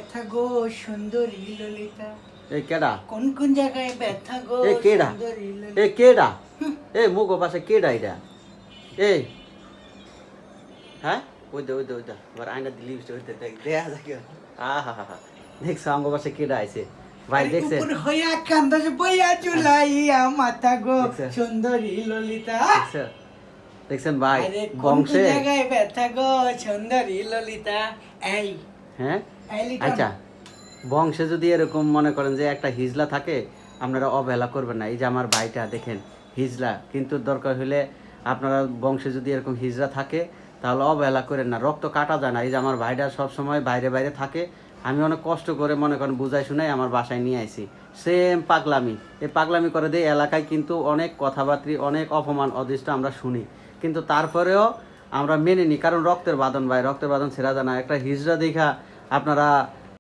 ব্যথা গো সুন্দরী ললিতা। এই কেডা? কোন কোন জায়গায় ব্যথা গো এই কেডা? সুন্দরী এই ললিতা। কেডা? এই মুখ পাশে কেডা এটা? এই হ্যাঁ ওইটা আবার আয়না দিলি ওইটা দেখ দেয়া যাকে আহা হা হা দেখছো আমার পাশে কেডা আইছে ভাই আরে দেখছেন? উপর হইয়া কান্দাছে বইয়া চুলাইয়া মাথা গো দেখছে? সুন্দরী ললিতা। দেখছো? দেখছেন ভাই আরে কোন কোন বংশে জায়গায় ব্যথা গো সুন্দরী ললিতা। এই হ্যাঁ এই লিটন। আচ্ছা বংশে যদি এরকম মনে করেন যে একটা হিজলা থাকে আপনারা অবহেলা করবেন না। এই যে আমার ভাইটা দেখেন হিজলা, কিন্তু দরকার হলে আপনারা বংশে যদি এরকম হিজলা থাকে তাহলে অবহেলা করেন না, রক্ত কাটা যায় না। এই যে আমার ভাইটা সবসময় বাইরে বাইরে থাকে, আমি অনেক কষ্ট করে মনে করেন বুঝাই শুনাই আমার বাসায় নিয়ে আইছি। সেম পাগলামি, এই পাগলামি করে দিয়ে এলাকায় কিন্তু অনেক কথাবার্তা অনেক অপমান অদৃষ্ট আমরা শুনি, কিন্তু তারপরেও আমরা মেনে নিই, কারণ রক্তের বাঁধন ভাই, রক্তের বাঁধন ছেড়া যায় না। একটা হিজড়া দেখা আপনারা